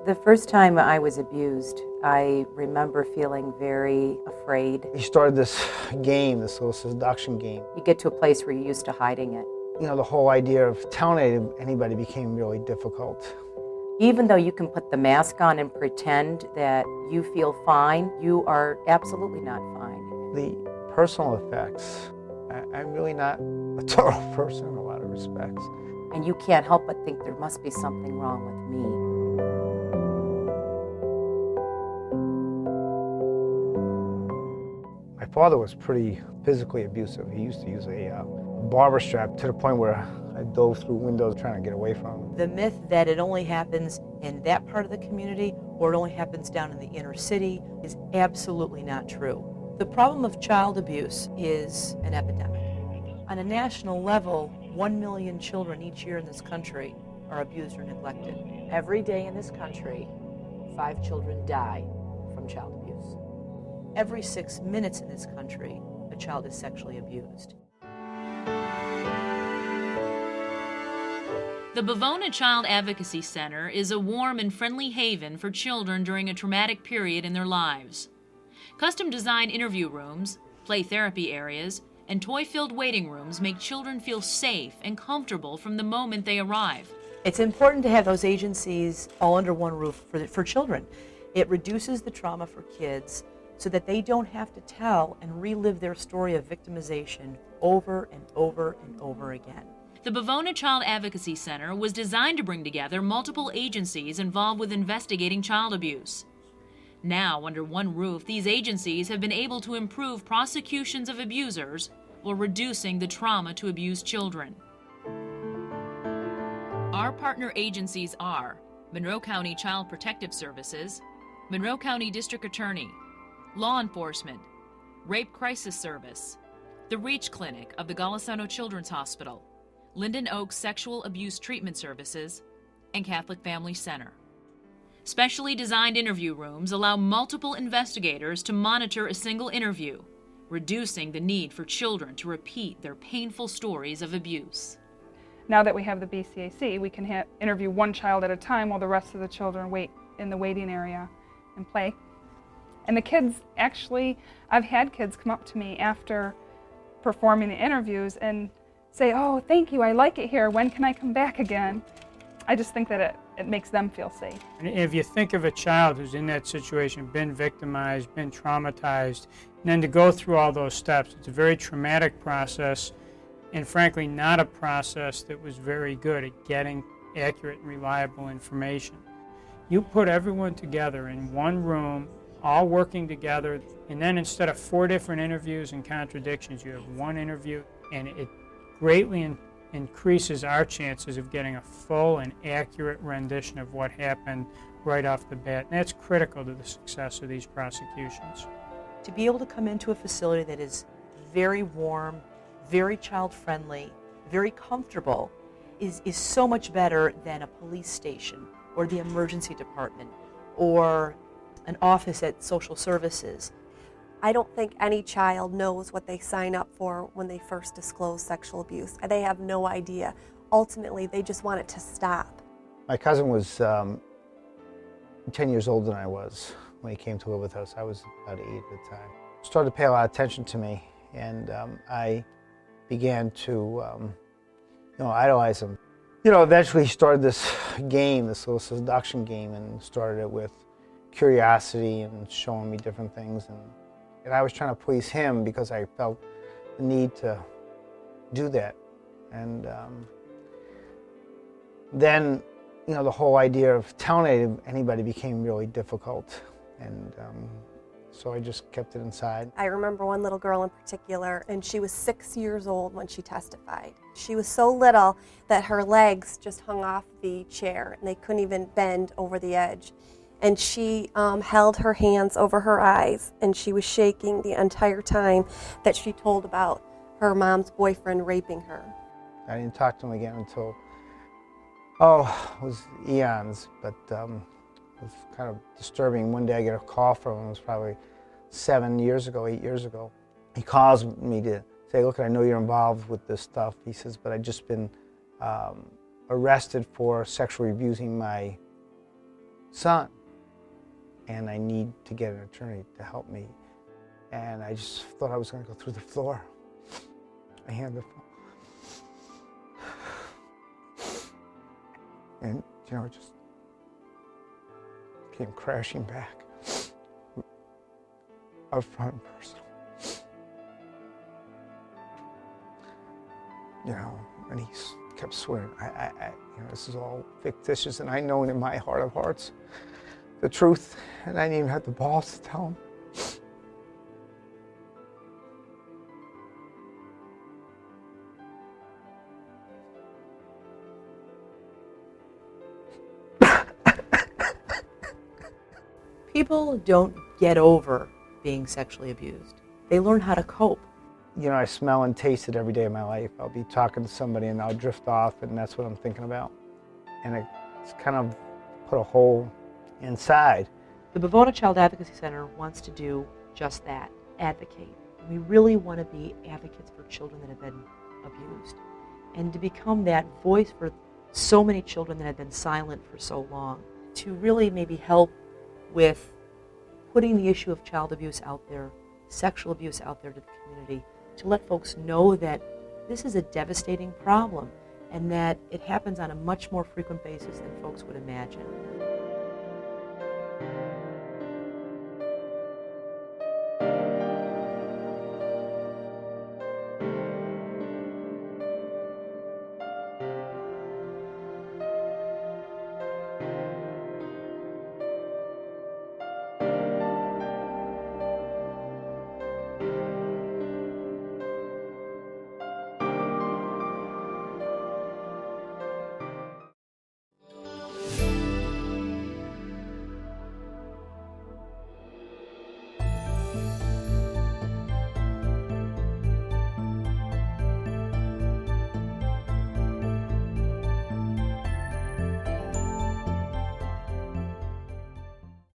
The first time I was abused, I remember feeling very afraid. He started this game, this little seduction game. You get to a place where you're used to hiding it. You know, the whole idea of telling anybody became really difficult. Even though you can put the mask on and pretend that you feel fine, you are absolutely not fine. The personal effects, I'm really not a total person in a lot of respects. And you can't help but think there must be something wrong with me. My father was pretty physically abusive. He used to use a barber strap to the point where I dove through windows trying to get away from him. The myth that it only happens in that part of the community or it only happens down in the inner city is absolutely not true. The problem of child abuse is an epidemic. On a national level, 1 million children each year in this country are abused or neglected. Every day in this country, 5 children die from child abuse. Every 6 minutes in this country, a child is sexually abused. The Bivona Child Advocacy Center is a warm and friendly haven for children during a traumatic period in their lives. Custom-designed interview rooms, play therapy areas, and toy-filled waiting rooms make children feel safe and comfortable from the moment they arrive. It's important to have those agencies all under one roof for children. It reduces the trauma for kids so that they don't have to tell and relive their story of victimization over and over and over again. The Bivona Child Advocacy Center was designed to bring together multiple agencies involved with investigating child abuse. Now, under one roof, these agencies have been able to improve prosecutions of abusers while reducing the trauma to abused children. Our partner agencies are Monroe County Child Protective Services, Monroe County District Attorney, Law Enforcement, Rape Crisis Service, the REACH Clinic of the Golisano Children's Hospital, Linden Oaks Sexual Abuse Treatment Services, and Catholic Family Center. Specially designed interview rooms allow multiple investigators to monitor a single interview, reducing the need for children to repeat their painful stories of abuse. Now that we have the BCAC, we can interview one child at a time while the rest of the children wait in the waiting area and play. And the kids, actually, I've had kids come up to me after performing the interviews and say, "Oh, thank you, I like it here, when can I come back again?" I just think that it makes them feel safe. And if you think of a child who's in that situation, been victimized, been traumatized, and then to go through all those steps, it's a very traumatic process, and frankly not a process that was very good at getting accurate and reliable information. You put everyone together in one room, all working together, and then instead of 4 different interviews and contradictions, you have one interview, and it greatly increases our chances of getting a full and accurate rendition of what happened right off the bat. And that's critical to the success of these prosecutions. To be able to come into a facility that is very warm, very child-friendly, very comfortable is so much better than a police station or the emergency department or an office at social services. I don't think any child knows what they sign up for when they first disclose sexual abuse. They have no idea. Ultimately, they just want it to stop. My cousin was 10 years older than I was when he came to live with us. I was about 8 at the time. He started to pay a lot of attention to me, and I began to idolize him. Eventually he started this game, this little seduction game, and started it with curiosity and showing me different things. And I was trying to please him because I felt the need to do that. And then, the whole idea of telling anybody became really difficult. And so I just kept it inside. I remember one little girl in particular, and she was 6 years old when she testified. She was so little that her legs just hung off the chair, and they couldn't even bend over the edge. And she held her hands over her eyes, and she was shaking the entire time that she told about her mom's boyfriend raping her. I didn't talk to him again until, it was eons, but it was kind of disturbing. One day I get a call from him, it was probably 8 years ago. He calls me to say, "Look, I know you're involved with this stuff." He says, "But I've just been arrested for sexually abusing my son, and I need to get an attorney to help me. And I just thought I was going to go through the floor. I handed the phone. And, you know, it just came crashing back. Upfront and personal. You know, and he kept swearing, you know, this is all fictitious, and I know in my heart of hearts the truth, and I didn't even have the balls to tell him. People don't get over being sexually abused. They learn how to cope. You know, I smell and taste it every day of my life. I'll be talking to somebody and I'll drift off, and that's what I'm thinking about. And it's kind of put a hole inside. The Bivona Child Advocacy Center wants to do just that, advocate. We really want to be advocates for children that have been abused, and to become that voice for so many children that have been silent for so long, to really maybe help with putting the issue of child abuse out there, sexual abuse out there to the community, to let folks know that this is a devastating problem and that it happens on a much more frequent basis than folks would imagine.